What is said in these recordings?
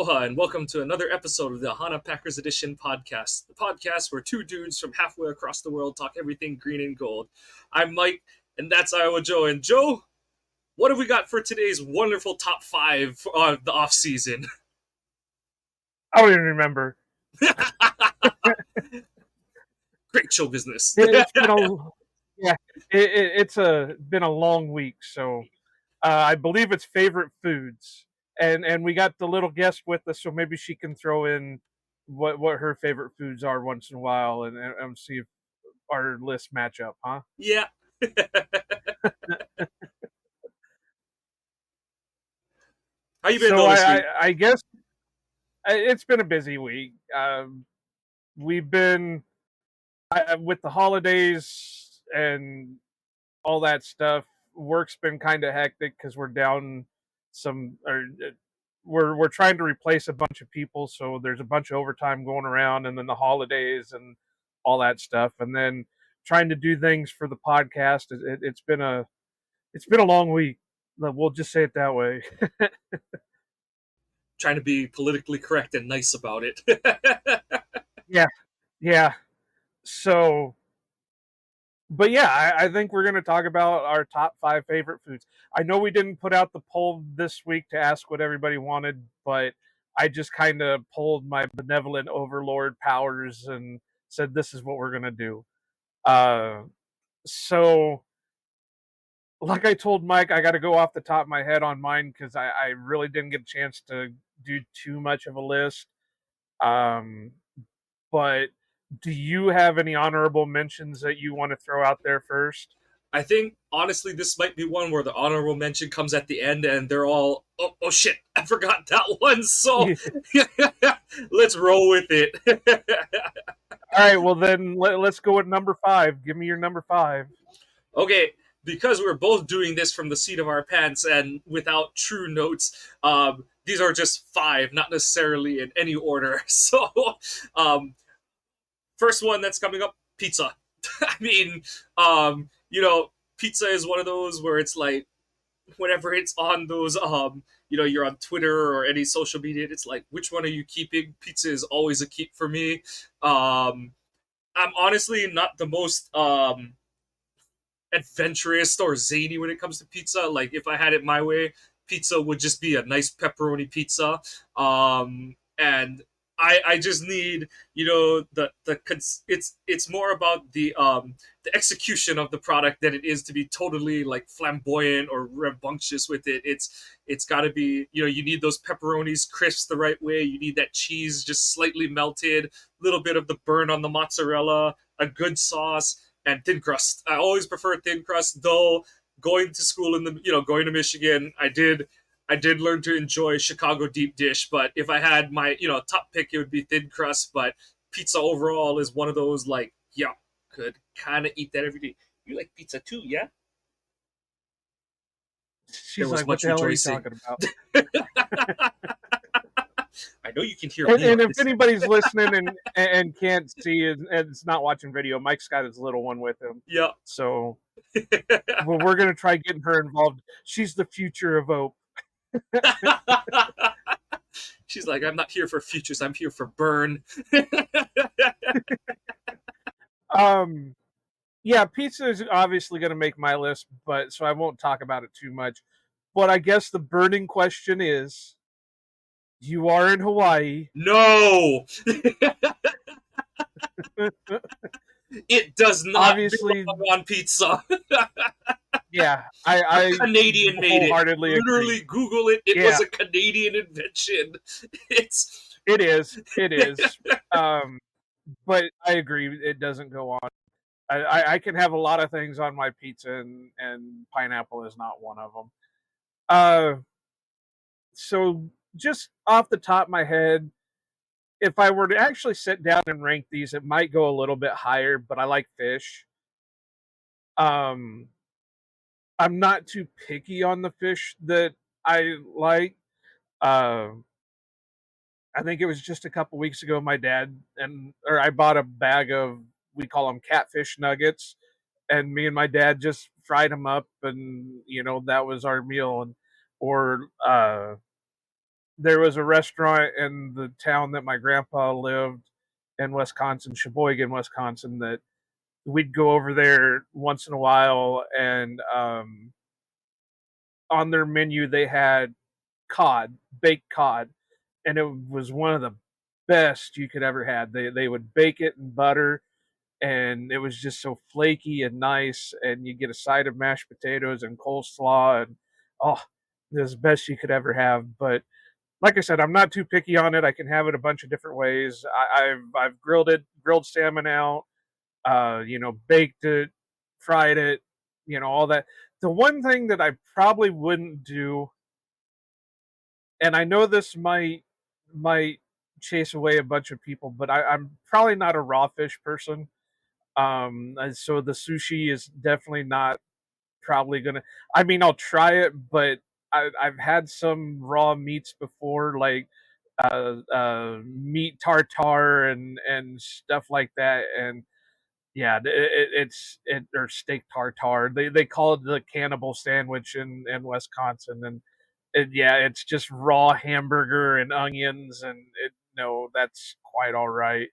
Aloha and welcome to another episode of the Hana Packers Edition podcast, the podcast where two dudes from halfway across the world talk everything green and gold. I'm Mike, and that's Iowa Joe. And Joe, what have we got for today's wonderful top five for the off season? I don't even remember. Great show business. It's been a long week, so I believe it's favorite foods, and we got the little guest with us, so maybe she can throw in what her favorite foods are once in a while, and see if our lists match up, huh? Yeah. How you been? So this week? I guess it's been a busy week. We've been with the holidays and all that stuff. Work's been kind of hectic because we're down we're trying to replace a bunch of people, so there's a bunch of overtime going around, and then the holidays and all that stuff, and then trying to do things for the podcast. It's been a long week. We'll just say it that way. Trying to be politically correct and nice about it. Yeah. So, but yeah, I think we're going to talk about our top 5 favorite foods. I know we didn't put out the poll this week to ask what everybody wanted, but I just kind of pulled my benevolent overlord powers and said, this is what we're going to do. So, like I told Mike, I got to go off the top of my head on mine because I really didn't get a chance to do too much of a list. But do you have any honorable mentions that you want to throw out there first? I think, honestly, this might be one where the honorable mention comes at the end and they're all, oh shit, I forgot that one, so let's roll with it. All right, well then, let's go with number 5. Give me your number 5. Okay, because we're both doing this from the seat of our pants and without true notes, these are just 5, not necessarily in any order. So, first one that's coming up, pizza. I mean, pizza is one of those where it's like, whenever it's on those, you're on Twitter or any social media, it's like, which one are you keeping? Pizza is always a keep for me. I'm honestly not the most adventurous or zany when it comes to pizza. Like, if I had it my way, pizza would just be a nice pepperoni pizza. And I just need, it's more about the execution of the product than it is to be totally like flamboyant or rambunctious with it. It's got to be, you need those pepperonis crisp the right way. You need that cheese just slightly melted, a little bit of the burn on the mozzarella, a good sauce, and thin crust. I always prefer thin crust, though. Going to school going to Michigan, I did learn to enjoy Chicago deep dish, but if I had my, top pick, it would be thin crust. But pizza overall is one of those, like, yeah, could kind of eat that every day. You like pizza too, yeah? She's like, what the hell are you talking about? I know you can hear me. And if anybody's listening and can't see and it's not watching video, Mike's got his little one with him. Yeah. So well, we're going to try getting her involved. She's the future of OPE. She's like, I'm not here for futures, I'm here for burn. Yeah, pizza is obviously going to make my list, but so I won't talk about it too much. But I guess the burning question is, you are in Hawaii. No. It does not obviously belong on pizza. Yeah, I Canadian made it. Literally agree. Google it. It was a Canadian invention. It is. But I agree, it doesn't go on. I can have a lot of things on my pizza, and pineapple is not one of them. So just off the top of my head, if I were to actually sit down and rank these, it might go a little bit higher, but I like fish. I'm not too picky on the fish that I like. I think it was just a couple weeks ago, my dad I bought a bag of, we call them catfish nuggets, and me and my dad just fried them up, and that was our meal. Or there was a restaurant in the town that my grandpa lived in Wisconsin, Sheboygan, Wisconsin, that we'd go over there once in a while, and on their menu they had cod, baked cod, and it was one of the best you could ever have. They would bake it in butter, and it was just so flaky and nice. And you get a side of mashed potatoes and coleslaw, and oh, it was the best you could ever have. But like I said, I'm not too picky on it. I can have it a bunch of different ways. I've grilled it, grilled salmon out, baked it, fried it, all that. The one thing that I probably wouldn't do, and I know this might chase away a bunch of people, but I'm probably not a raw fish person. And so the sushi is definitely not probably gonna. I mean, I'll try it, but I've had some raw meats before, like meat tartare and stuff like that, and yeah, it's or steak tartare. They call it the cannibal sandwich in Wisconsin, and yeah, it's just raw hamburger and onions, and no, that's quite all right.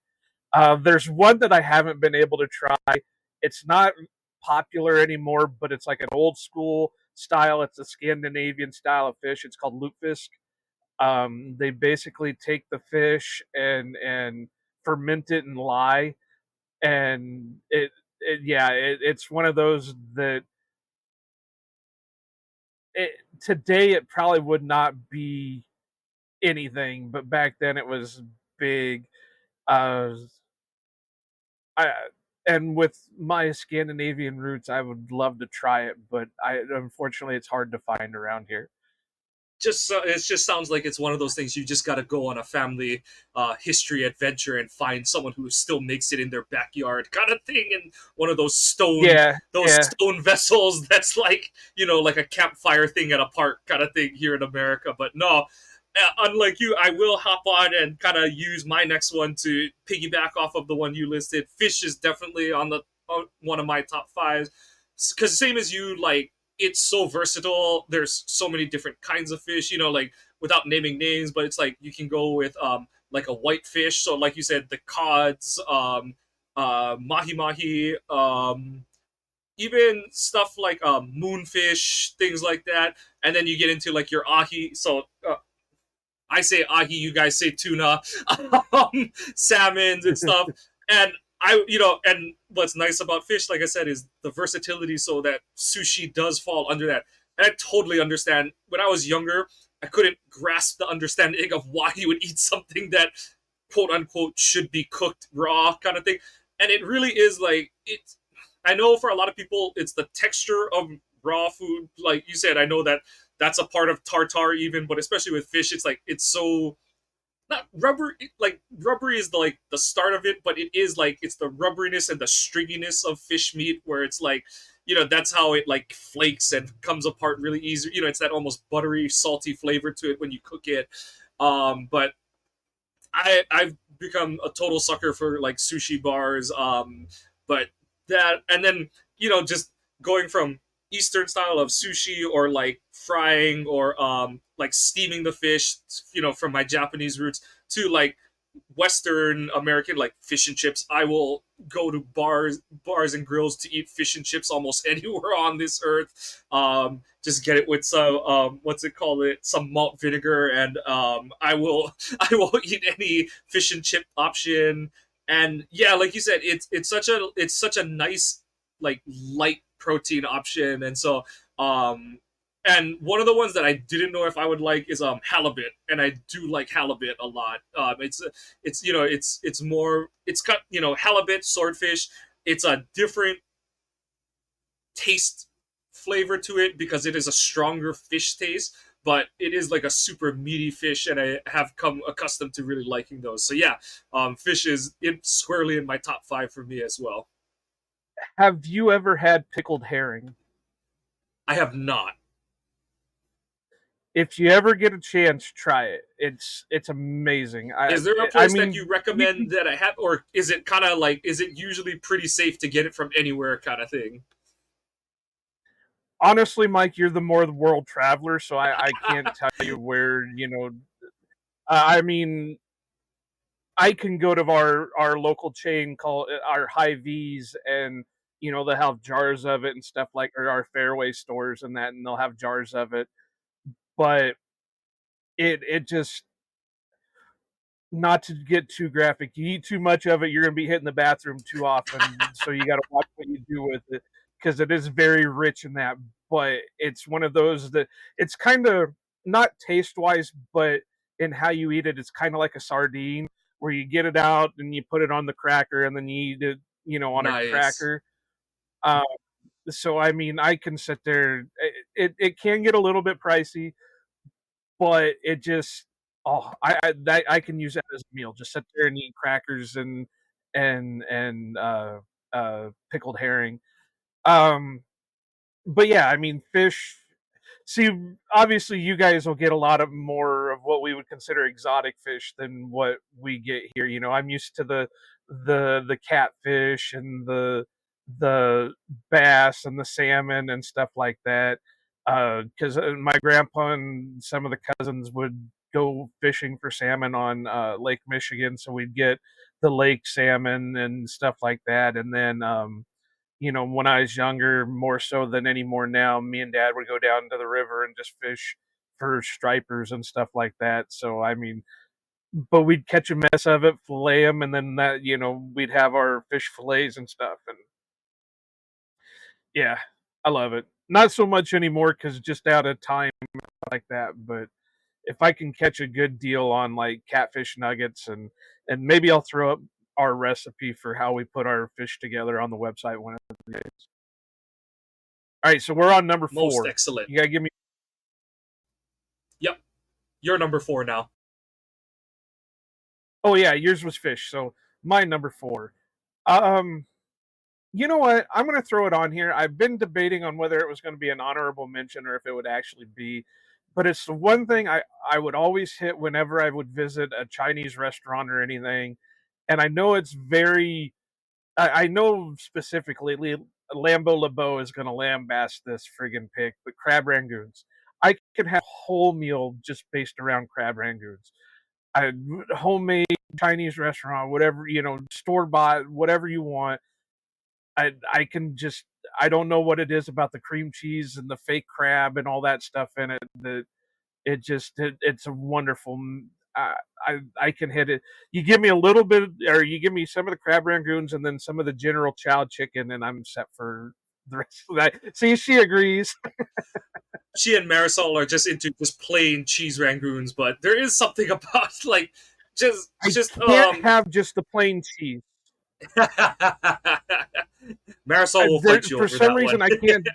There's one that I haven't been able to try. It's not popular anymore, but it's like an old school style. It's a Scandinavian style of fish. It's called lutefisk. They basically take the fish and ferment it in lye, and it's one of those that it, today it probably would not be anything, but back then it was big. Uh, I and with my Scandinavian roots, I would love to try it, but I unfortunately it's hard to find around here. Just it just sounds like it's one of those things you just got to go on a family history adventure and find someone who still makes it in their backyard kind of thing, and one of Yeah, those yeah. stone vessels that's like, like a campfire thing at a park kind of thing here in America. But no, unlike you, I will hop on and kind of use my next one to piggyback off of the one you listed. Fish is definitely on the one of my top fives, because same as you, like, it's so versatile. There's so many different kinds of fish, like, without naming names, but it's like you can go with like a white fish. So like you said, the cods, mahi mahi, even stuff like moonfish, things like that. And then you get into like your ahi. So I say ahi, you guys say tuna, salmons and stuff. And and what's nice about fish, like I said, is the versatility, so that sushi does fall under that. And I totally understand. When I was younger, I couldn't grasp the understanding of why you would eat something that, quote unquote, should be cooked raw kind of thing. And it really is like, it's, I know for a lot of people, it's the texture of raw food. Like you said, I know that that's a part of tartar even, but especially with fish, it's like, it's so not rubber, like rubbery is the, like, the start of it, but it is like, it's the rubberiness and the stringiness of fish meat, where it's like, that's how it like flakes and comes apart really easy. It's that almost buttery salty flavor to it when you cook it. But I've become a total sucker for like sushi bars. But that, and then, just going from Eastern style of sushi, or like frying, or like steaming the fish, from my Japanese roots, to like Western American, like fish and chips. I will go to bars and grills to eat fish and chips almost anywhere on this earth. Just get it with some what's it called? It some malt vinegar, and I will I will eat any fish and chip option. And yeah, like you said, it's such a nice, like, light protein option. And so and one of the ones that I didn't know if I would like is halibut, and I do like halibut a lot. It's more, it's cut, halibut, swordfish. It's a different taste flavor to it because it is a stronger fish taste, but it is like a super meaty fish, and I have come accustomed to really liking those. So yeah, fish is squarely in my top five for me as well. Have you ever had pickled herring? I have not. If you ever get a chance, try it. It's amazing. Is there a I place that you mean, you recommend can that I have, or is it kind of like, is it usually pretty safe to get it from anywhere kind of thing? honestly, Mike, you're the more the world traveler, so I can't tell you where. I mean, I can go to our local chain called our High V's, and they'll have jars of it and stuff, like, or our Fairway stores and that, and they'll have jars of it. But it just, not to get too graphic, you eat too much of it, you're gonna be hitting the bathroom too often. So you got to watch what you do with it, because it is very rich in that. But it's one of those that it's kind of not taste wise, but in how you eat it, it's kind of like a sardine, where you get it out and you put it on the cracker and then you eat it, on a Nice. cracker. Uh, so I mean, I can sit there. It can get a little bit pricey, but it just, I can use that as a meal. Just sit there and eat crackers and pickled herring. Um, but yeah, I mean, fish. See, obviously, you guys will get a lot of more of what we would consider exotic fish than what we get here. I'm used to the catfish and the bass and the salmon and stuff like that. Because my grandpa and some of the cousins would go fishing for salmon on Lake Michigan, so we'd get the lake salmon and stuff like that. And then when I was younger, more so than anymore now, me and dad would go down to the river and just fish for stripers and stuff like that. So, I mean, but we'd catch a mess of it, fillet them, and then we'd have our fish fillets and stuff. And yeah, I love it. Not so much anymore because just out of time like that. But if I can catch a good deal on like catfish nuggets, and maybe I'll throw up our recipe for how we put our fish together on the website one of the days. All right, so we're on number Most 4. excellent. You gotta give me. Yep. You're number 4 now. Oh yeah, yours was fish. So my number 4. Um, you know what? I'm gonna throw it on here. I've been debating on whether it was going to be an honorable mention or if it would actually be, but it's the one thing I would always hit whenever I would visit a Chinese restaurant or anything, and I know it's very. I know specifically Lambo LeBeau is going to lambaste this friggin' pick, but crab rangoons. I can have a whole meal just based around crab rangoons. I homemade Chinese restaurant, whatever, store bought, whatever you want. I can just, I don't know what it is about the cream cheese and the fake crab and all that stuff in it that it's a wonderful. I can hit it. You give me a little bit, or you give me some of the crab rangoons and then some of the General Chow chicken, and I'm set for the rest of that. See, she agrees. She and Marisol are just into just plain cheese rangoons, but there is something about like just I just can't have just the plain cheese. Marisol will fight you For over some that one. reason, I can't.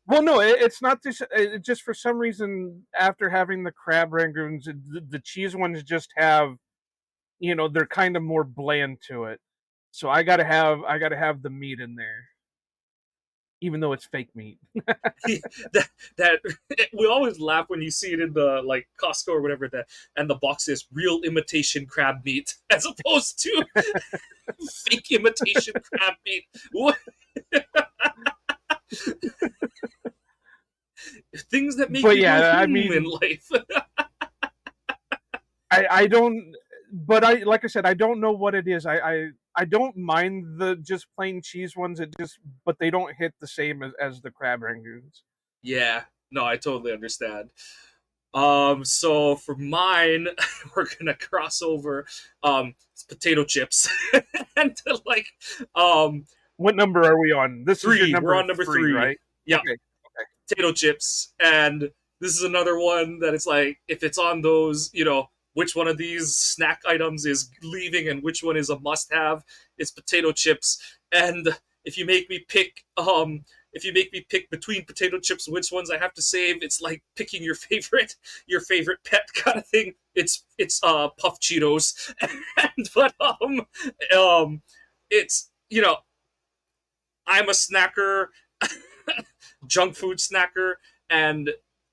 Well, no, it's not this. Just for some reason, after having the crab rangoons, the cheese ones just have, they're kind of more bland to it. So I gotta have the meat in there, even though it's fake meat. that we always laugh when you see it in the like Costco or whatever, that and the box says real imitation crab meat as opposed to fake imitation crab meat. What? Things that make But you go yeah, I in mean, life. I don't. But like I said, I don't know what it is. I don't mind the just plain cheese ones. But they don't hit the same as the crab rangoons. Yeah, no, I totally understand. So for mine, we're gonna cross over it's potato chips and like um What number are we on? This is your 3. We're number on number 3, 3. right? Yeah, Okay. Okay. potato chips, and this is another one that it's like if it's on those, which one of these snack items is leaving and which one is a must-have. It's potato chips, and if you make me pick, if you make me pick between potato chips, which ones I have to save, it's like picking your favorite pet kind of thing. It's puff Cheetos, and um, it's I'm a snacker, junk food snacker, and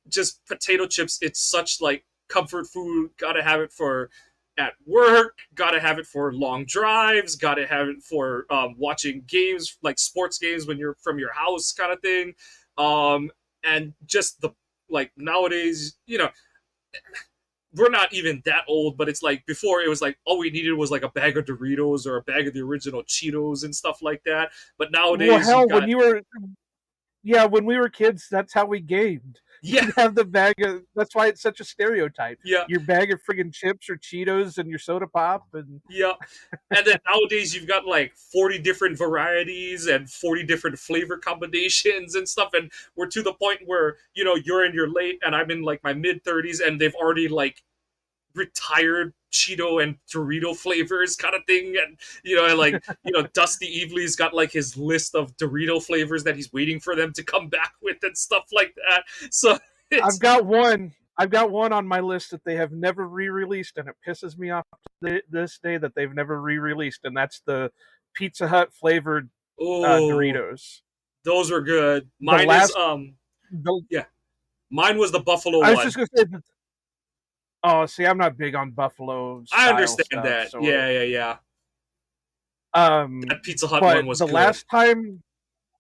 just potato chips. It's such like comfort food. Gotta have it for at work. Gotta have it for long drives. Gotta have it for watching games, like sports games when you're from your house, kind of thing. Um, and just the like nowadays, we're not even that old, but it's like before it was like all we needed was like a bag of Doritos or a bag of the original Cheetos and stuff like that. But Well, nowadays you've hell, when got you were yeah, when we were kids, that's how we gamed. yeah, You'd have the bag of. That's why it's such a stereotype. yeah, Your bag of friggin' chips or Cheetos and your soda pop, and yeah. And then nowadays you've got like 40 different varieties and 40 different flavor combinations and stuff. And we're to the point where, you know, you're in your late and I'm in like my mid 30s and they've already like retired Cheeto and Dorito flavors kind of thing. And, you know, like, you know, Dusty Evely's got like his list of Dorito flavors that he's waiting for them to come back with and stuff like that. So I've it's, got one. I've got one on my list that they have never re-released, and it pisses me off to this day that they've never re-released, and that's the Pizza Hut flavored oh, Doritos. those were good. The Mine is, last, the, yeah, mine was the Buffalo I was just one. gonna say, oh, see, I'm not big on Buffalo I style understand stuff, that. so Yeah, yeah, yeah. um, That Pizza Hut one but was the good. last time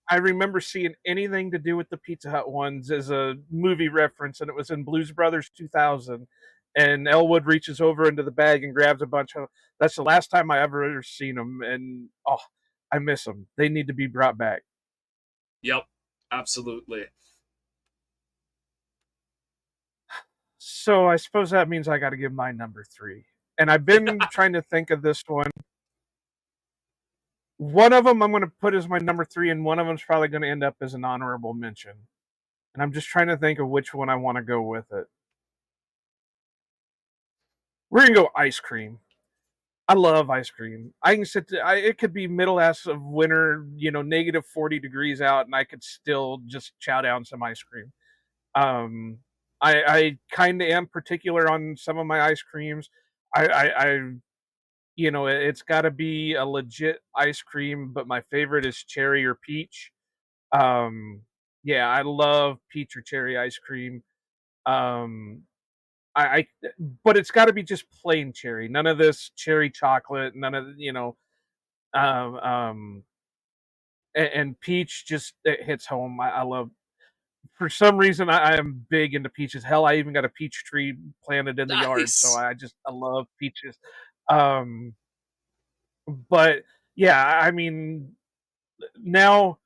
I remember seeing anything to do with the Pizza Hut ones as a movie reference, and it was in Blues Brothers 2000. And Elwood reaches over into the bag and grabs a bunch of. That's the last time I ever seen them, and oh, I miss them. They need to be brought back. Yep, absolutely. So I suppose that means I got to give my number three. And I've been trying to think of this one. One of them I'm going to put as my number three, and one of them's probably going to end up as an honorable mention. And I'm just trying to think of which one I want to go with it. We're gonna go ice cream. I love ice cream. I can it could be middle ass of winter, negative 40 degrees out, and I could still just chow down some ice cream. Um, I kind of am particular on some of my ice creams. I it's got to be a legit ice cream, but my favorite is cherry or peach. Um, yeah, I love peach or cherry ice cream. Um, I but it's got to be just plain cherry. None of this cherry chocolate. None of um, um, and peach just it hits home. I love. For some reason, I am big into peaches. Hell, I even got a peach tree planted in the yard, so Nice. I love peaches. Um, but yeah, I mean, now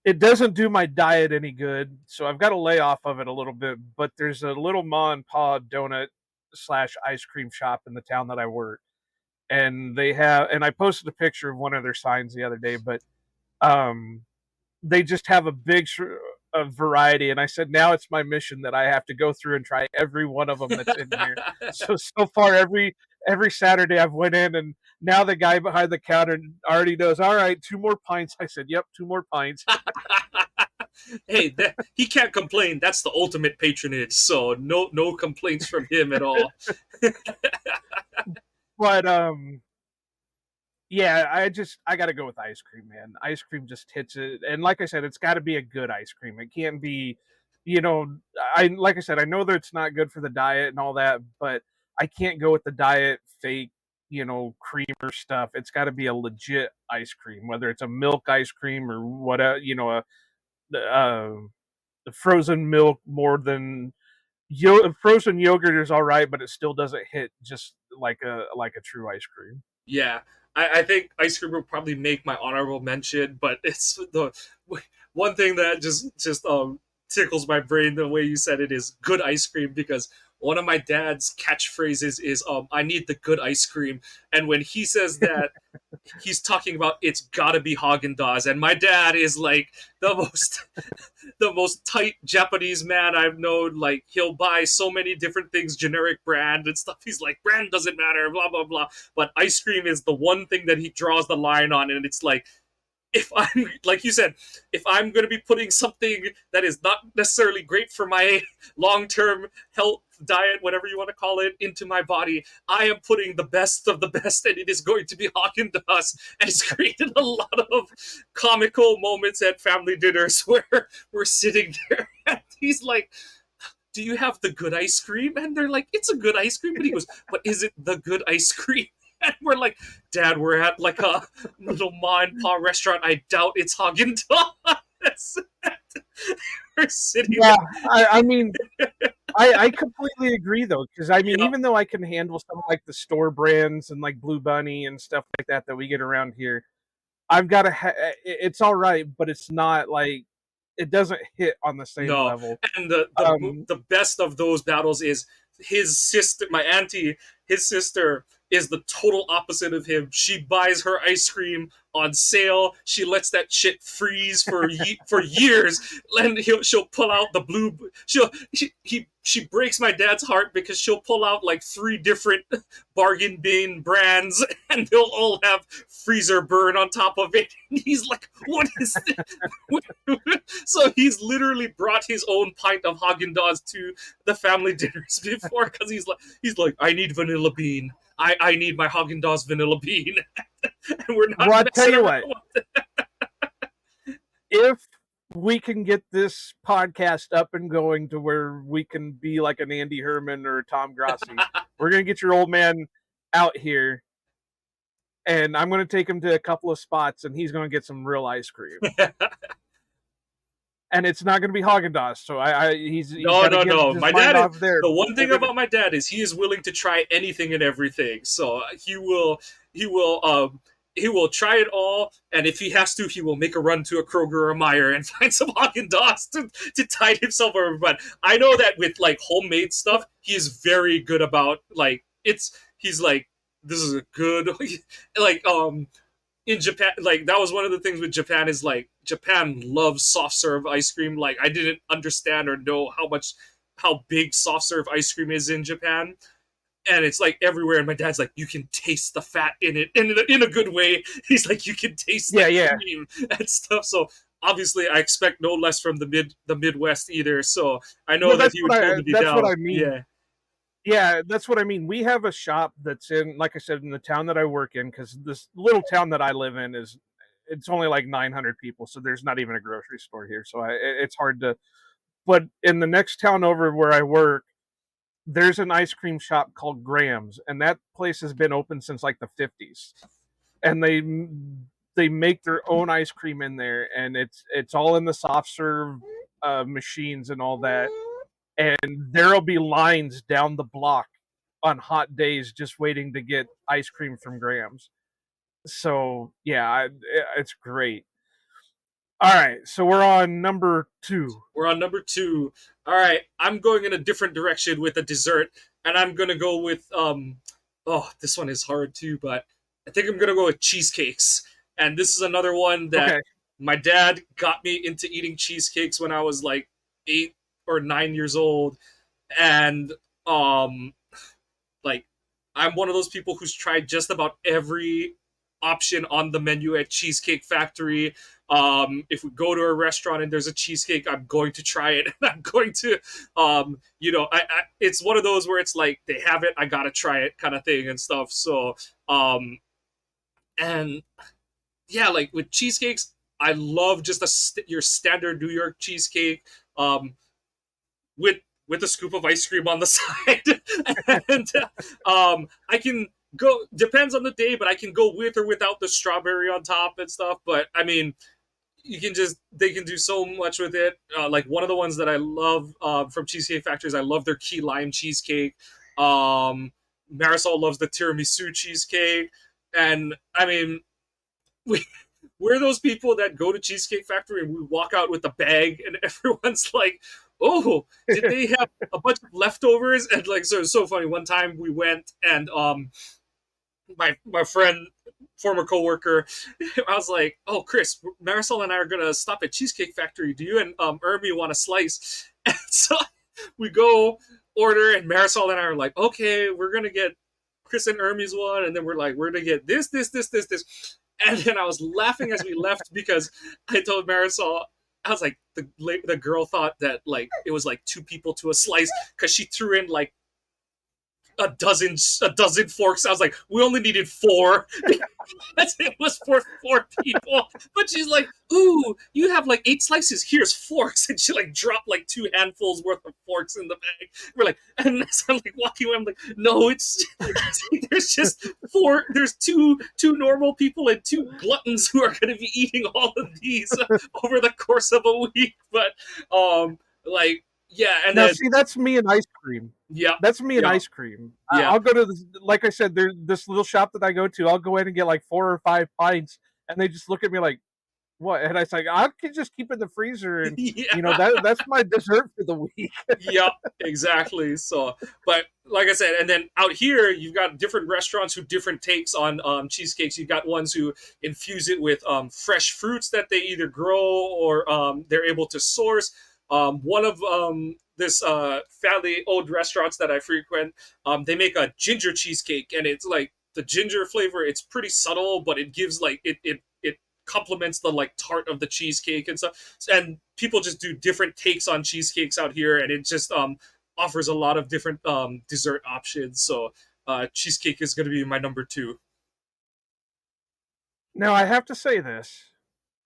it doesn't do my diet any good, so I've got to lay off of it a little bit. But there's a little ma and pa donut slash ice cream shop in the town that I work, and I posted a picture of one of their signs the other day, but um, they just have a variety, and I said now it's my mission that I have to go through and try every one of them that's in here. So far every Saturday I've went in, and now the guy behind the counter already knows. All right, 2 more pints. I said, yep, 2 more pints. Hey, he can't complain. That's the ultimate patronage. So no complaints from him at all. But yeah, I got to go with ice cream, man. Ice cream just hits it, and like I said, it's got to be a good ice cream. It can't be, you know, I like I said, I know that it's not good for the diet and all that, but I can't go with the diet fake, creamer stuff. It's got to be a legit ice cream, whether it's a milk ice cream or whatever, uh, the frozen milk more than frozen yogurt is all right, but it still doesn't hit just like a true ice cream. Yeah, I think ice cream will probably make my honorable mention, but it's the one thing that just tickles my brain the way you said it is good ice cream because one of my dad's catchphrases is I need the good ice cream, and when he says that he's talking about it's gotta be Haagen Dazs, and my dad is like the most the most tight Japanese man I've known. Like he'll buy so many different things, generic brand and stuff. He's like brand doesn't matter, blah blah blah. But ice cream is the one thing that he draws the line on, and it's like if I'm like you said, if I'm going to be putting something that is not necessarily great for my long-term health diet, whatever you want to call it, into my body, I am putting the best of the best, and it is going to be Haagen Dazs. And it's created a lot of comical moments at family dinners where we're sitting there, and he's like, "Do you have the good ice cream?" And they're like, "It's a good ice cream," but he goes, "But is it the good ice cream?" And we're like, Dad, we're at like a little ma and pa restaurant. I doubt it's Haagen Dazs. We're sitting Yeah, I mean, I completely agree though, because I mean, Yep. even though I can handle some like the store brands and like Blue Bunny and stuff like that we get around here, I've got to. It's all right, but it's not like it doesn't hit on the same No, level. and Um, the best of those battles is his sister, my auntie. His sister is the total opposite of him. She buys her ice cream on sale. She lets that shit freeze for years, and she'll pull out the blue. She breaks my dad's heart because she'll pull out like 3 different bargain bin brands, and they'll all have freezer burn on top of it. And he's like, "What is this?" So he's literally brought his own pint of Haagen Dazs to the family dinners before because he's like, I need vanilla bean. I need my Haagen Dazs vanilla bean, and we're not well, I'll tell messing you around. what, if we can get this podcast up and going to where we can be like an Andy Herman or a Tom Grassi, we're gonna get your old man out here, and I'm gonna take him to a couple of spots, and he's gonna get some real ice cream. And it's not going to be Haagen Dazs. So he's No, got to no, get no. his My mind dad is off there. the one thing about my dad is he is willing to try anything and everything. So he will try it all, and if he has to, he will make a run to a Kroger or a Meyer and find some Haagen Dazs to tide himself over. But I know that with like homemade stuff, he is very good about like it's. He's like, this is a good like in Japan, like that was one of the things with Japan is like Japan loves soft serve ice cream. Like I didn't understand or know how big soft serve ice cream is in Japan, and it's like everywhere. And my dad's like, you can taste the fat in it, and in a good way. He's like, you can taste the cream and stuff. So obviously, I expect no less from the Midwest either. So I know Well, that he would totally be that's what down. I mean. Yeah. Yeah, that's what I mean. We have a shop that's in, like I said, in the town that I work in, because this little town that I live in it's only like 900 people, so there's not even a grocery store here. So it's hard to. But in the next town over where I work, there's an ice cream shop called Graham's, and that place has been open since like the 50s, and they make their own ice cream in there, and it's all in the soft serve machines and all that, and there'll be lines down the block on hot days just waiting to get ice cream from Graham's. So yeah, it's great. All right, so we're on number 2. We're on number 2. All right, I'm going in a different direction with a dessert, and I'm gonna go with Oh, this one is hard too, but I think I'm gonna go with cheesecakes. And this is another one that Okay. my dad got me into eating cheesecakes when I was like 8 or 9 years old, and um, like I'm one of those people who's tried just about every option on the menu at Cheesecake Factory. If we go to a restaurant and there's a cheesecake, I'm going to try it. I'm going to, it's one of those where it's like they have it, I gotta try it, kind of thing and stuff. So, and yeah, like with cheesecakes, I love just your standard New York cheesecake. With a scoop of ice cream on the side, and I can go depends on the day, but I can go with or without the strawberry on top and stuff. But I mean, they can do so much with it. Like one of the ones that I love from Cheesecake Factory is I love their key lime cheesecake. Marisol loves the tiramisu cheesecake, and I mean, we we're those people that go to Cheesecake Factory and we walk out with a bag, and everyone's like, "Oh, did they have a bunch of leftovers?" And like, so it's so funny. One time we went, and my friend, former coworker, I was like, "Oh, Chris, Marisol and I are gonna stop at Cheesecake Factory. Do you and Ermi want a slice?" And so we go order, and Marisol and I are like, "Okay, we're gonna get Chris and Ermi's one," and then we're gonna get this. And then I was laughing as we left because I told Marisol, I was like, the girl thought that like it was like 2 people to a slice because she threw in like a dozen forks. I was like, we only needed 4. Because it was for 4 people. But she's like, ooh, you have like 8 slices. Here's forks. And she like dropped like 2 handfuls worth of forks in the bag. We're like, and so I'm like walking away. I'm like, no, it's there's just 4. There's two normal people and 2 gluttons who are going to be eating all of these over the course of a week. But like Yeah, and Now, then see, that's me and ice cream. yeah, That's me and yeah, ice cream. yeah. I'll go to this, like I said, there's this little shop that I go to. I'll go in and get like 4 or 5 pints, and they just look at me like, "What?" And I say, "I can just keep it in the freezer, and Yeah. that's my dessert for the week." Yep, exactly. So, but like I said, and then out here you've got different restaurants who different takes on cheesecakes. You've got ones who infuse it with fresh fruits that they either grow or they're able to source. One of this fairly old restaurants that I frequent, they make a ginger cheesecake, and it's like the ginger flavor. It's pretty subtle, but it gives like it complements the like tart of the cheesecake and stuff. And people just do different takes on cheesecakes out here, and it just offers a lot of different dessert options. So cheesecake is going to be my number two. Now, I have to say this,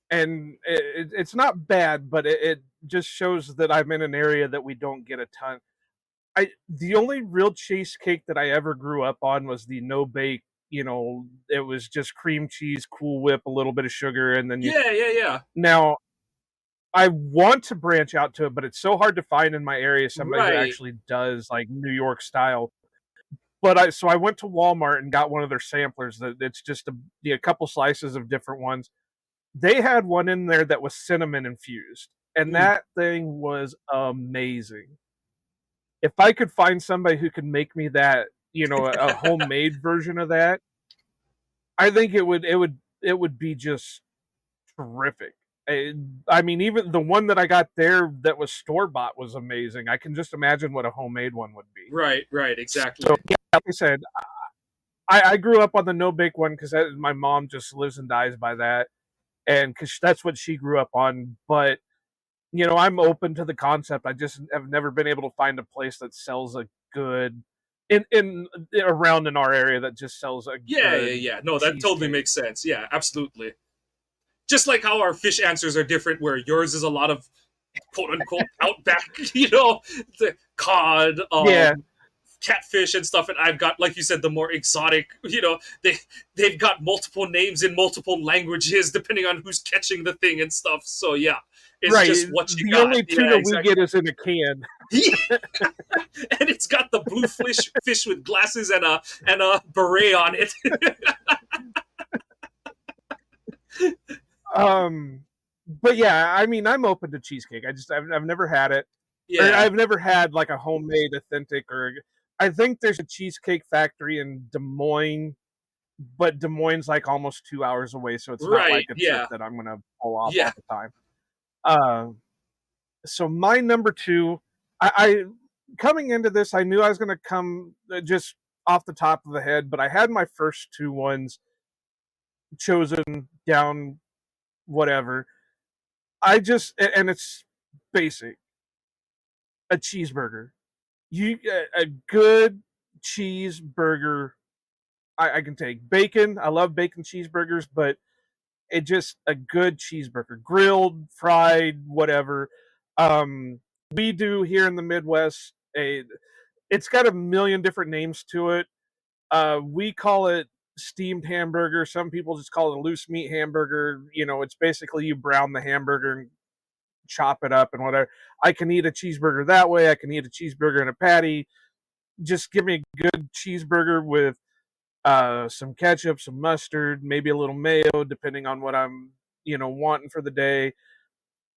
and it's not bad, but it just shows that I'm in an area that we don't get a ton. The only real cheesecake that I ever grew up on was the no bake. It was just cream cheese, Cool Whip, a little bit of sugar, and then you. Yeah, yeah, yeah. Now, I want to branch out to it, but it's so hard to find in my area somebody who Right. actually does like New York style. But I went to Walmart and got one of their samplers. That it's just a couple slices of different ones. They had one in there that was cinnamon infused, and Mm. that thing was amazing. If I could find somebody who could make me that, a homemade version of that, I think it would be just terrific. I mean, even the one that I got there that was store bought was amazing. I can just imagine what a homemade one would be. Right, right, So, exactly. yeah, like I said, I grew up on the no bake one because my mom just lives and dies by that, and because that's what she grew up on. But I'm open to the concept. I just have never been able to find a place that sells a good in around in our area that just sells a Yeah, yeah, good yeah. No, that totally cheesecake. makes sense. Yeah, absolutely. Just like how our fish answers are different, where yours is a lot of quote unquote outback, the cod, Yeah, catfish and stuff, and I've got, like you said, the more exotic, they've got multiple names in multiple languages depending on who's catching the thing and stuff. So yeah, it's right. just what you The got. only Yeah, tuna we exactly. get is in a can. And it's got the blue fish with glasses and a beret on it. Um, but yeah, I mean, I'm open to cheesecake. I've never had it, or Yeah. I've never had like a homemade authentic. Or I think there's a cheesecake factory in Des Moines, but Des Moines like almost 2 hours away, so it's not Right. like a trip Yeah. that I'm gonna pull off Yeah. all the time. Uh, so my number two, I coming into this, I knew I was gonna come just off the top of the head, but I had my first two ones chosen down, whatever. And it's basic, a cheeseburger. A good cheeseburger. I can take bacon. I love bacon cheeseburgers, but it just a good cheeseburger, grilled, fried, whatever. We do here in the Midwest. It's got a million different names to it. We call it steamed hamburger. Some people just call it a loose meat hamburger. It's basically you brown the hamburger and chop it up and whatever. I can eat a cheeseburger that way. I can eat a cheeseburger in a patty. Just give me a good cheeseburger with some ketchup, some mustard, maybe a little mayo, depending on what I'm, wanting for the day,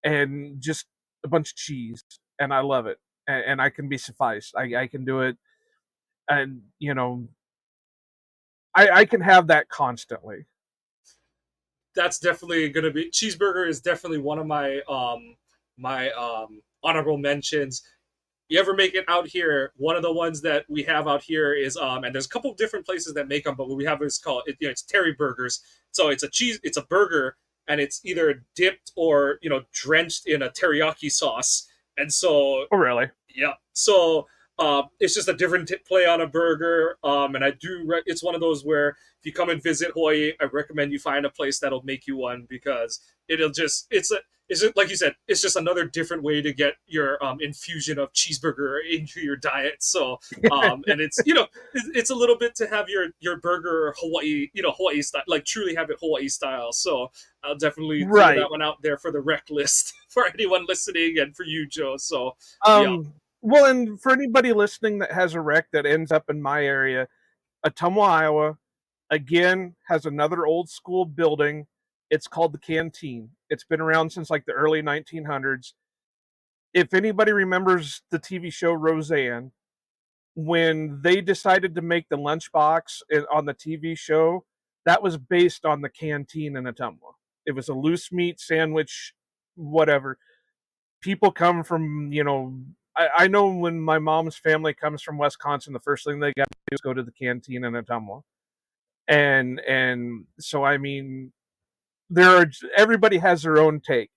and just a bunch of cheese. And I love it. And I can be sufficed. I can do it. And, I can have that constantly. That's definitely gonna be cheeseburger is definitely one of my honorable mentions. You ever make it out here, one of the ones that we have out here is and there's a couple of different places that make them, but what we have is called it's Terry Burgers. So it's a burger, and it's either dipped or drenched in a teriyaki sauce. And so Oh, really? yeah. So it's just a different play on a burger. And I do. It's one of those where if you come and visit Hawaii, I recommend you find a place that'll make you one because it'll just. It's a. it's just, like you said, it's just another different way to get your infusion of cheeseburger into your diet. So and it's it's a little bit to have your burger Hawaii, Hawaii style, like truly have it Hawaii style. So I'll definitely throw Right. that one out there for the rec list for anyone listening and for you, Joe. So yeah. Well, and for anybody listening that has a wreck that ends up in my area, Ottumwa, Iowa, again, has another old school building. It's called the Canteen. It's been around since like the early 1900s. If anybody remembers the TV show Roseanne, when they decided to make the lunchbox on the TV show, that was based on the Canteen in Ottumwa. It was a loose meat sandwich, whatever. People come from, I know when my mom's family comes from Wisconsin, the first thing they got to do is go to the Canteen in Ottumwa. And so I mean, everybody has their own take.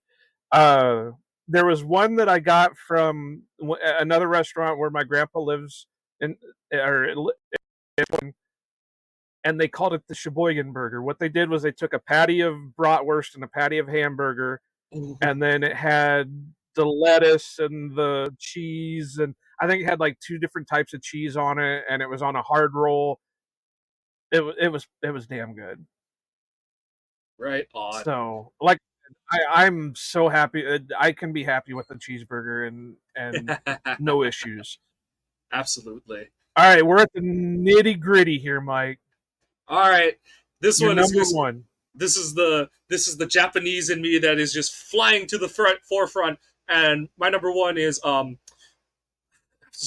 Uh, there was one that I got from another restaurant where my grandpa lives in, or and they called it the Sheboygan burger. What they did was they took a patty of bratwurst and a patty of hamburger, and then it had the lettuce and the cheese, and I think it had like two different types of cheese on it, and it was on a hard roll. It was damn good. Right on. So, like, I'm so happy. I can be happy with the cheeseburger and no issues. Absolutely. All right, we're at the nitty gritty here, Mike. All right. This You're one is number just one. this is the Japanese in me that is just flying to the forefront. And my number one is was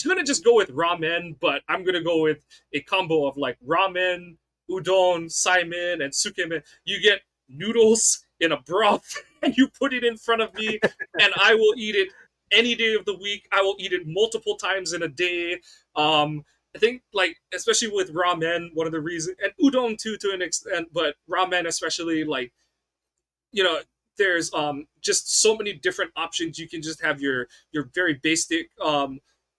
gonna just go with ramen, but I'm gonna go with a combo of like ramen, udon, saimin, and sukemen. You get noodles in a broth, and you put it in front of me, and I will eat it any day of the week. I will eat it multiple times in a day. I think like especially with ramen, one of the reasons, and udon too to an extent, but ramen especially, like you know there's just so many different options. You can just have your very basic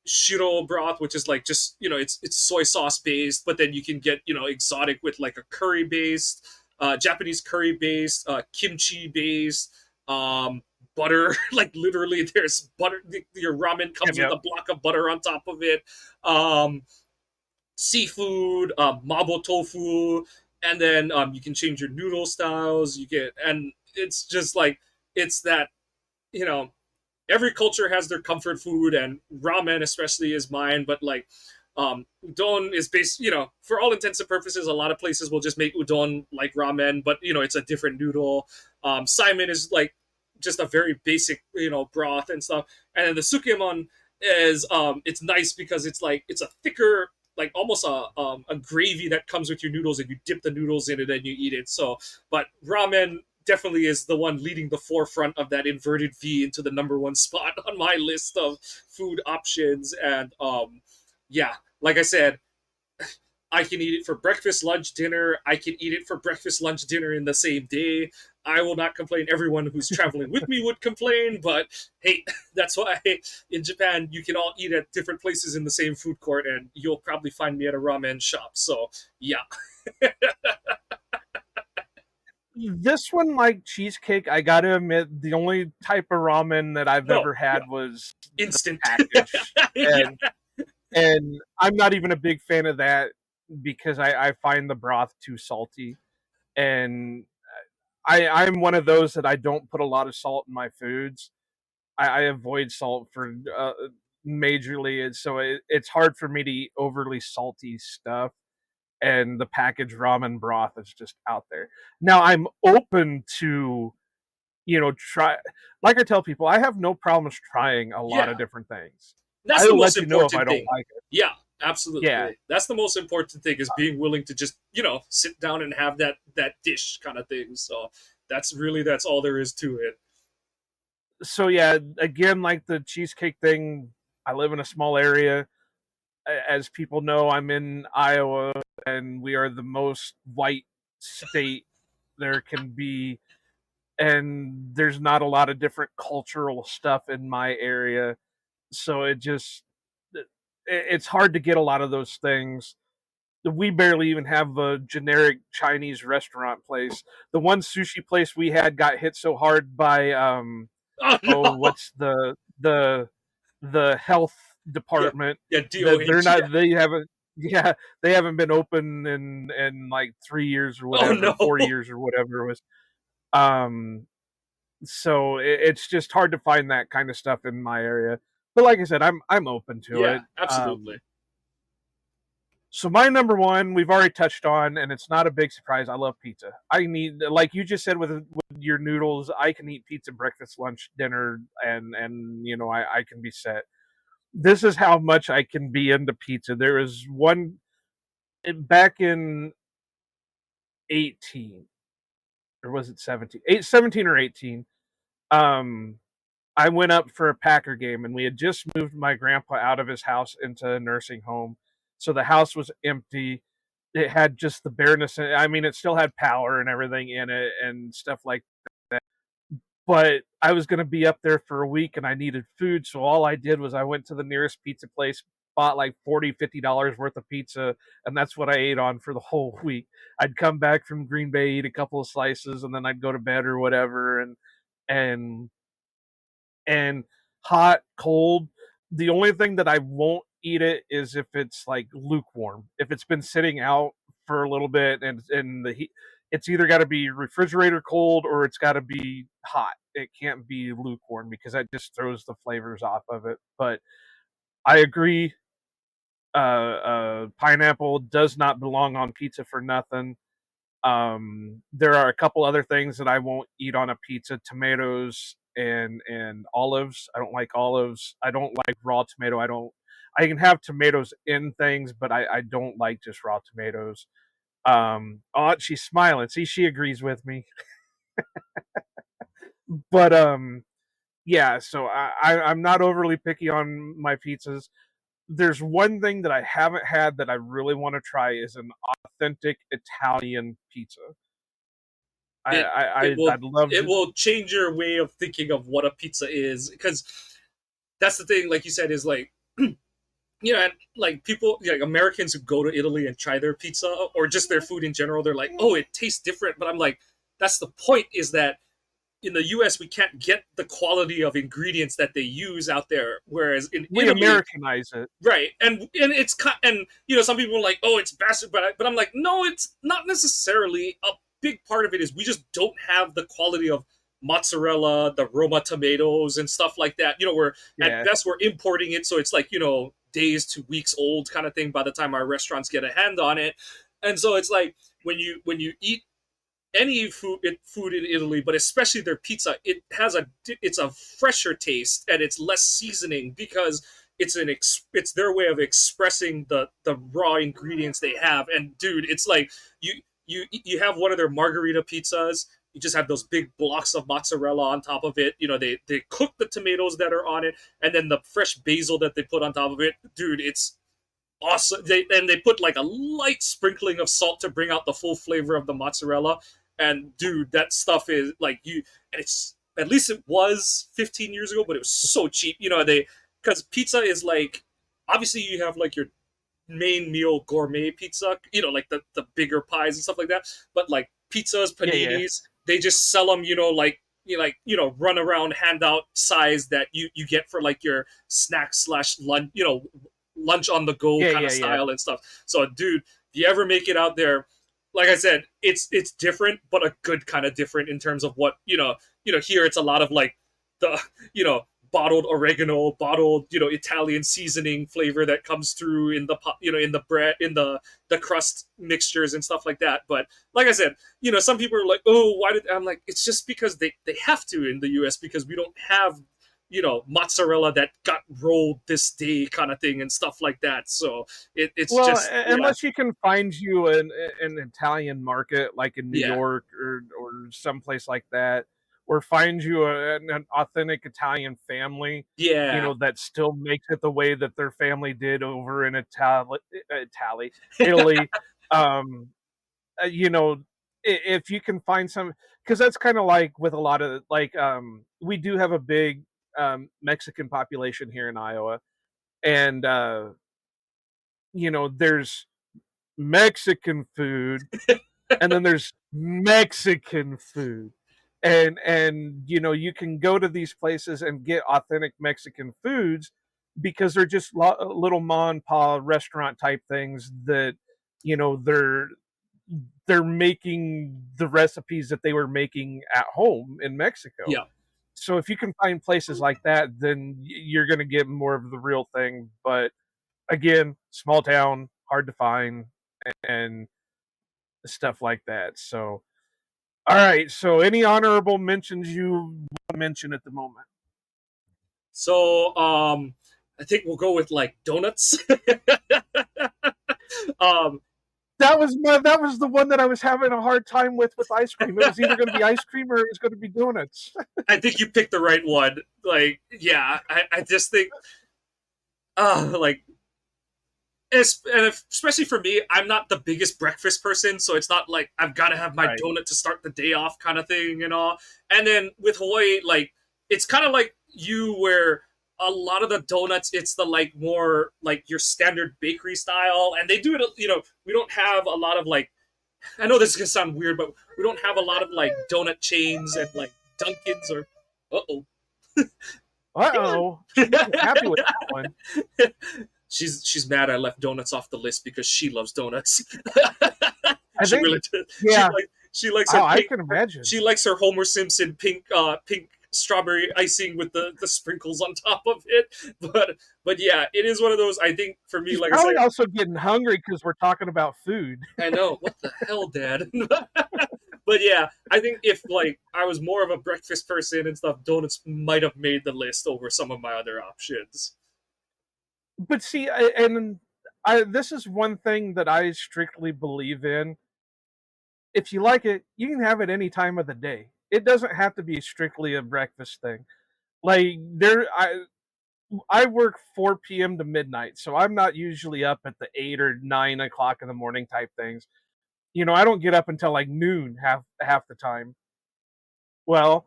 shiro broth, which is like just it's soy sauce based, but then you can get exotic with like a curry based, Japanese curry based, kimchi based, butter. Like literally there's butter. Your ramen Yep, comes with yep. a block of butter on top of it. Seafood, mabo tofu, and then you can change your noodle styles. You get, and it's just like it's that you know every culture has their comfort food, and ramen especially is mine. But like udon is based, for all intents and purposes, a lot of places will just make udon like ramen, but it's a different noodle. Saimin is like just a very basic, broth and stuff. And then the sukemon is it's nice because it's like it's a thicker, like almost a gravy that comes with your noodles, and you dip the noodles in it and you eat it. So, but ramen definitely is the one leading the forefront of that inverted V into the number one spot on my list of food options. And yeah, like I said, I can eat it for breakfast, lunch, dinner. I can eat it for breakfast, lunch, dinner in the same day. I will not complain. Everyone who's traveling with me would complain, but hey, that's why in Japan you can all eat at different places in the same food court, and you'll probably find me at a ramen shop. So yeah. This one, like cheesecake, I gotta admit, the only type of ramen that I've No, ever yeah, had was the instant. package, Yeah. and I'm not even a big fan of that because I find the broth too salty, and I'm one of those that I don't put a lot of salt in my foods. I avoid salt for majorly, and so it's hard for me to eat overly salty stuff. And the packaged ramen broth is just out there. Now I'm open to try. Like I tell people, I have no problems trying a lot Yeah, of different things. that's the I'll most let you know if I important don't thing. like it. Yeah, Yeah. absolutely. That's the most important thing, is being willing to just sit down and have that dish kind of thing. So that's all there is to it. So yeah, again, like the cheesecake thing, I live in a small area. As people know, I'm in Iowa, and we are the most white state there can be, and there's not a lot of different cultural stuff in my area, so it's hard to get a lot of those things. We barely even have a generic Chinese restaurant place. The one sushi place we had got hit so hard by Oh oh, no. what's the health Yeah. department Yeah. that they're DOH. Yeah. not they haven't yeah they haven't been open in like 3 years or Oh whatever, no. 4 years or whatever it was. Um, so it's just hard to find that kind of stuff in my area. But like I said, I'm open to Yeah. it. Absolutely. So my number one, we've already touched on, and it's not a big surprise. I love pizza. I need, like you just said, with your noodles, I can eat pizza breakfast, lunch, dinner, and I can be set. This is how much I can be into pizza. There was one back in 18, or was it 17? 17 or 18. Um, I went up for a Packer game, and we had just moved my grandpa out of his house into a nursing home, so the house was empty. It had just the bareness. I mean, it still had power and everything in it and stuff like that. But I was going to be up there for a week, and I needed food, so all I did was I went to the nearest pizza place, bought like $40-50 worth of pizza, and that's what I ate on for the whole week. I'd come back from Green Bay, eat a couple of slices, and then I'd go to bed or whatever, and and hot, cold. The only thing that I won't eat it is if it's like lukewarm. If it's been sitting out for a little bit and the heat, it's either got to be refrigerator cold or it's got to be hot. It can't be lukewarm because that just throws the flavors off of it. But I agree. Pineapple does not belong on pizza for nothing. There are a couple other things that I won't eat on a pizza: tomatoes and olives. I don't like olives. I don't like raw tomato. I don't. I can have tomatoes in things, but I don't like just raw tomatoes. Oh, she's smiling. See, she agrees with me. But yeah. So I'm not overly picky on my pizzas. There's one thing that I haven't had that I really want to try is an authentic Italian pizza. I It I, it I will I'd love it to. will change your way of thinking of what a pizza is, because that's the thing. Like you said, is like, and like people, like Americans who go to Italy and try their pizza or just their food in general, they're like, oh, it tastes different. But I'm like, that's the point. Is that in the U.S. we can't get the quality of ingredients that they use out there, whereas in We Italy, Americanize it. right? And it's and some people are like, oh, it's bastard, but I'm like, no, it's not necessarily. A big part of it is we just don't have the quality of mozzarella, the Roma tomatoes, and stuff like that. We're at Yeah, best we're importing it, so it's like days to weeks old kind of thing by the time our restaurants get a hand on it, and so it's like when you eat any food in Italy, but especially their pizza, it's a fresher taste and it's less seasoning because it's their way of expressing the raw ingredients they have. And dude, it's like you have one of their margarita pizzas. You just have those big blocks of mozzarella on top of it. They cook the tomatoes that are on it, and then the fresh basil that they put on top of it. Dude, it's awesome. They put like a light sprinkling of salt to bring out the full flavor of the mozzarella. And dude, that stuff is like and it's at least it was 15 years ago, but it was so cheap. Because pizza is like, obviously you have like your main meal gourmet pizza, like the bigger pies and stuff like that. But like pizzas, yeah, yeah, paninis, they just sell them, like run around handout size that you get for like your snack slash lunch, lunch on the go yeah, kind of yeah, yeah. style and stuff. So dude, if you ever make it out there, like I said, it's different, but a good kind of different in terms of what here it's a lot of like the bottled oregano, bottled Italian seasoning flavor that comes through in the in the bread, in the crust mixtures and stuff like that. But like I said, some people are like, oh, why did I'm like, it's just because they have to in the U.S. because we don't have mozzarella that got rolled this day kind of thing and stuff like that. So it's Well, just unless you can find you an Italian market like in New yeah, York or someplace like that, or find you an authentic Italian family, yeah. that still makes it the way that their family did over in Italy. Um, if you can find some, because that's kind of like with a lot of like we do have a big Mexican population here in Iowa, and there's Mexican food and then there's Mexican food. and you can go to these places and get authentic Mexican foods because they're just little mom and pop restaurant type things that you know they're making the recipes that they were making at home in Mexico. Yeah. So if you can find places like that, then you're going to get more of the real thing. But again, small town, hard to find, and stuff like that. So, all right. So, any honorable mentions you want to mention at the moment? So I think we'll go with like donuts. um That was the one that I was having a hard time with ice cream. It was either going to be ice cream or it was going to be donuts. I think you picked the right one. Like, yeah, I just think like and especially for me, I'm not the biggest breakfast person, so it's not like I've got to have my Right. donut to start the day off kind of thing, you know. And then with Hawaii, like it's kind of like you where a lot of the donuts, it's the like more like your standard bakery style, and they do it. You know, we don't have a lot of like. I know this is gonna sound weird, but we don't have a lot of like donut chains and like Dunkins or. Uh oh. Uh oh, she wasn't happy with that one. She's mad I left donuts off the list because she loves donuts. I She think, really did. yeah. She likes Oh, her I pink. can imagine. She likes her Homer Simpson pink strawberry icing with the sprinkles on top of it. But yeah, it is one of those. I think for me, She's like I said, probably also getting hungry because we're talking about food. I know what the hell, Dad. But yeah, I think if like I was more of a breakfast person and stuff, donuts might have made the list over some of my other options. But see, this is one thing that I strictly believe in. If you like it, you can have it any time of the day. It doesn't have to be strictly a breakfast thing. Like I work 4 p.m. to midnight, so I'm not usually up at the 8 or 9 o'clock in the morning type things. I don't get up until like noon half the time. Well,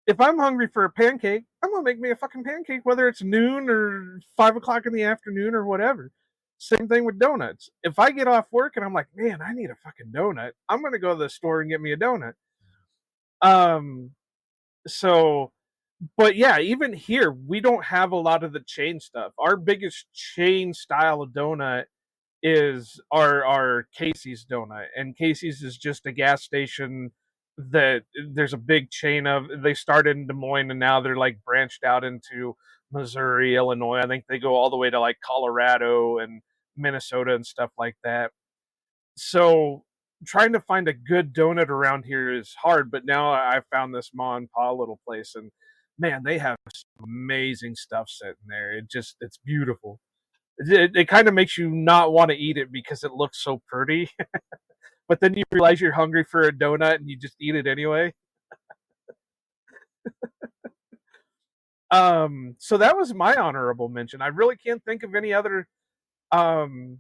if I'm hungry for a pancake, I'm gonna make me a fucking pancake, whether it's noon or 5 o'clock in the afternoon or whatever. Same thing with donuts. If I get off work and I'm like, man, I need a fucking donut, I'm gonna go to the store and get me a donut. Um, so, but yeah, even here we don't have a lot of the chain stuff. Our biggest chain style of donut is our Casey's donut, and Casey's is just a gas station that there's a big chain of. They started in Des Moines and now they're like branched out into Missouri, Illinois. I think they go all the way to like Colorado and Minnesota and stuff like that. So trying to find a good donut around here is hard, but now I found this Ma and Pa little place, and man, they have some amazing stuff sitting there. It's beautiful. It kind of makes you not want to eat it because it looks so pretty, but then you realize you're hungry for a donut and you just eat it anyway. So that was my honorable mention. I really can't think of any other um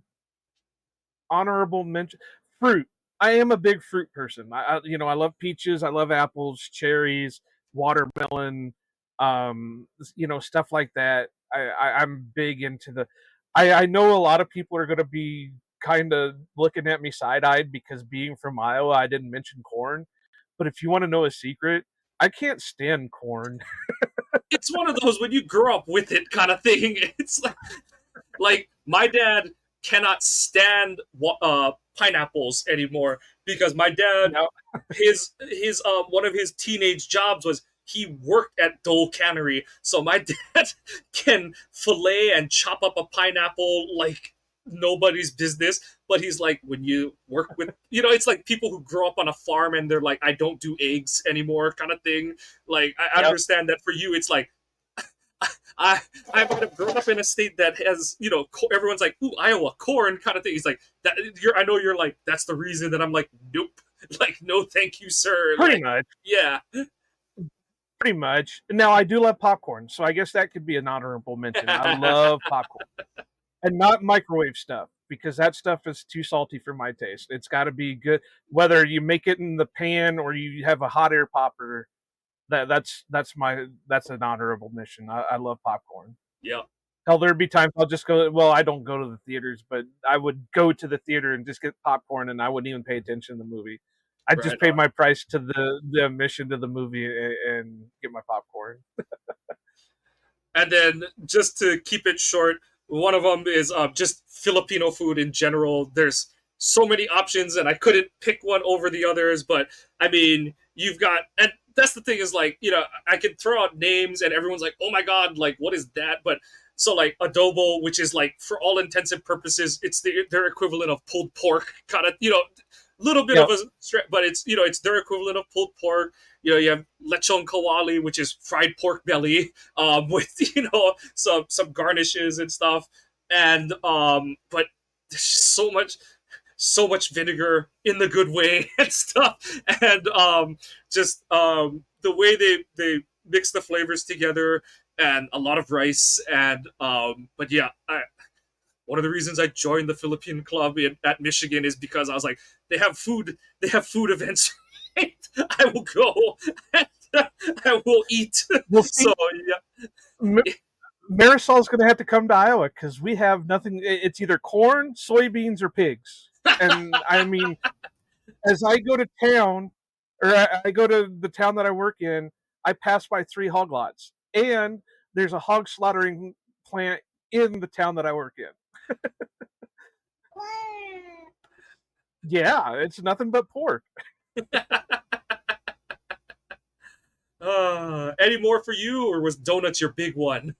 honorable mention. Fruit. I am a big fruit person. I love peaches. I love apples, cherries, watermelon, stuff like that. I'm big into the. I know a lot of people are going to be kind of looking at me side eyed because being from Iowa, I didn't mention corn. But if you want to know a secret, I can't stand corn. It's one of those when you grow up with it kind of thing. It's like my dad cannot stand pineapples anymore because my dad No, his one of his teenage jobs was he worked at Dole Cannery, so my dad can fillet and chop up a pineapple like nobody's business. But he's like, when you work with, it's like people who grow up on a farm and they're like, I don't do eggs anymore, kind of thing. Like, I yep. understand that for you, it's like I I might have grown up in a state that has everyone's like ooh Iowa corn kind of thing. He's like that. I know you're like that's the reason that I'm like nope, like no thank you sir. Pretty Like much. yeah Pretty much. Now I do love popcorn, so I guess that could be an honorable mention. I love popcorn. And not microwave stuff because that stuff is too salty for my taste. It's got to be good, whether you make it in the pan or you have a hot air popper. That's an honorable mention. I love popcorn. yeah. Hell, there'd be times I'll just go. Well, I don't go to the theaters, but I would go to the theater and just get popcorn, and I wouldn't even pay attention to the movie. I just Right paid on. my price to the admission to the movie and get my popcorn. And then just to keep it short, one of them is just Filipino food in general. There's so many options, and I couldn't pick one over the others. But I mean, you've got, and that's the thing is like, I can throw out names, and everyone's like, "Oh my god, like what is that?" But so like adobo, which is like for all intents and purposes, it's their equivalent of pulled pork, kind of, little bit of Yep. a stretch, but it's their equivalent of pulled pork. You have lechon kawali, which is fried pork belly, with some garnishes and stuff, and but there's so much vinegar in the good way and stuff, and just the way they mix the flavors together, and a lot of rice, and but yeah, one of the reasons I joined the Philippine club at Michigan is because I was like, they have food events. Right? I will go and I will eat. We'll So see. M- yeah, Marisol's going to have to come to Iowa because we have nothing. It's either corn, soybeans, or pigs. And I mean, as I go to town, or I go to the town that I work in, I pass by 3 hog lots, and there's a hog slaughtering plant in the town that I work in. Yeah, it's nothing but pork. any more for you, or was donuts your big one?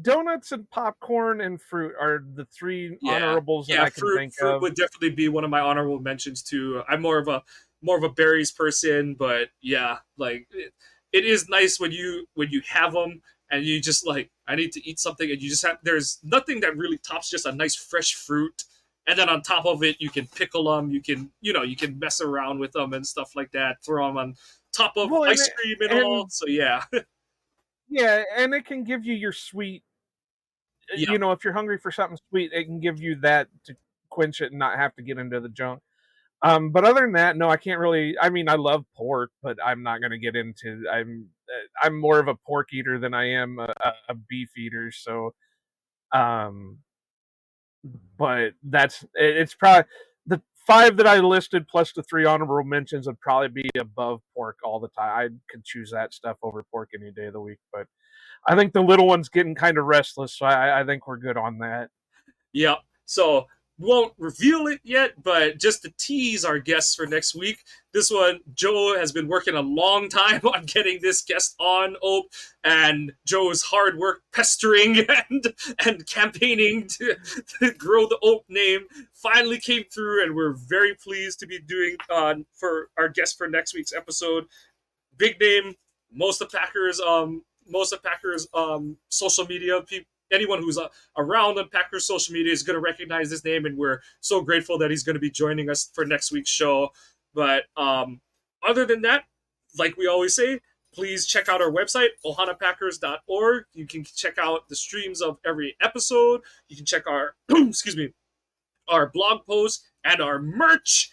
Donuts and popcorn and fruit are the 3 Yeah, honorables that yeah. I can Fruit think fruit of. would definitely be one of my honorable mentions too. I'm more of a berries person, but yeah, like it is nice when you have them and you just like, I need to eat something, and you just have, there's nothing that really tops just a nice fresh fruit, and then on top of it you can pickle them, you can mess around with them and stuff like that, throw them on top of Well, ice cream and all. and So yeah. yeah, and it can give you your sweet. Yeah. If you're hungry for something sweet, it can give you that to quench it and not have to get into the junk. But other than that, no, I can't really. I mean, I love pork, but I'm not going to get into. I'm more of a pork eater than I am a beef eater. So, um, but it's probably the 5 that I listed plus the 3 honorable mentions would probably be above pork all the time. I could choose that stuff over pork any day of the week, but I think the little one's getting kind of restless, so I think we're good on that. Yep. So we won't reveal it yet, but just to tease our guests for next week, this one, Joe has been working a long time on getting this guest on OPE, and Joe's hard work pestering and campaigning to grow the OPE name finally came through, and we're very pleased to be doing for our guest for next week's episode. Big name, most of Packers social media people, anyone who's around on Packers social media is going to recognize his name, and we're so grateful that he's going to be joining us for next week's show. But other than that, like we always say, please check out our website, ohanapackers.org. You can check out the streams of every episode. You can check our excuse me, our blog posts and our merch.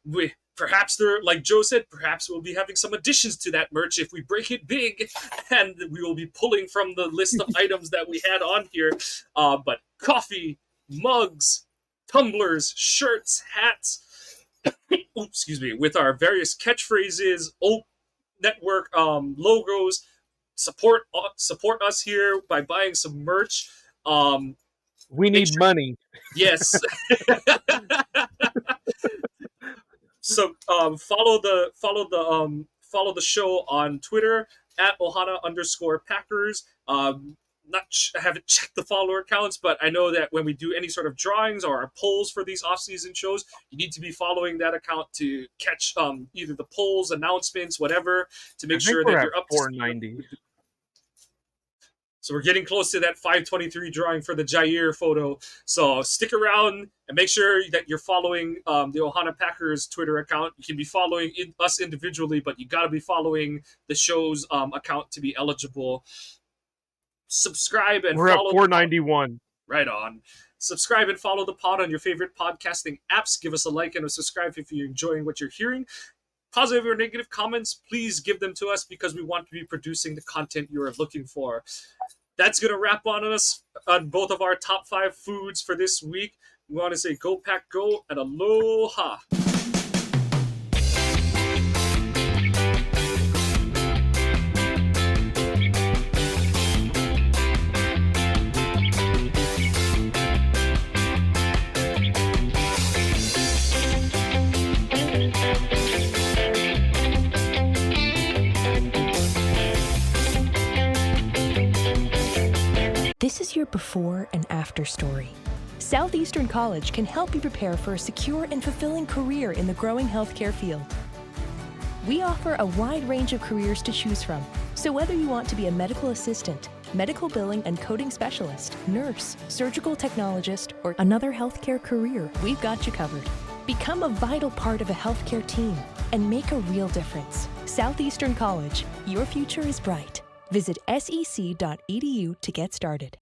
We perhaps there, like Joe said, perhaps we'll be having some additions to that merch if we break it big, and we will be pulling from the list of items that we had on here. But coffee, mugs, tumblers, shirts, hats. Oops, excuse me, with our various catchphrases, network logos. Support us here by buying some merch. Um, We make need sure, money. yes. So follow the show on Twitter at Ohana_Packers. I haven't checked the follower counts, but I know that when we do any sort of drawings or polls for these off-season shows, you need to be following that account to catch either the polls, announcements, whatever, to I make think sure we're that at you're up to speed. 490. So we're getting close to that 523 drawing for the Jair photo. So stick around and make sure that you're following the Ohana Packers Twitter account. You can be following us individually, but you got to be following the show's account to be eligible. Subscribe and We're at follow. 491. Right on. Subscribe and follow the pod on your favorite podcasting apps. Give us a like and a subscribe if you're enjoying what you're hearing. Positive or negative comments, please give them to us because we want to be producing the content you are looking for. That's going to wrap on us on both of our top 5 foods for this week. We want to say go pack go and aloha. This is your before and after story. Southeastern College can help you prepare for a secure and fulfilling career in the growing healthcare field. We offer a wide range of careers to choose from, so whether you want to be a medical assistant, medical billing and coding specialist, nurse, surgical technologist, or another healthcare career, we've got you covered. Become a vital part of a healthcare team and make a real difference. Southeastern College, your future is bright. Visit sec.edu to get started.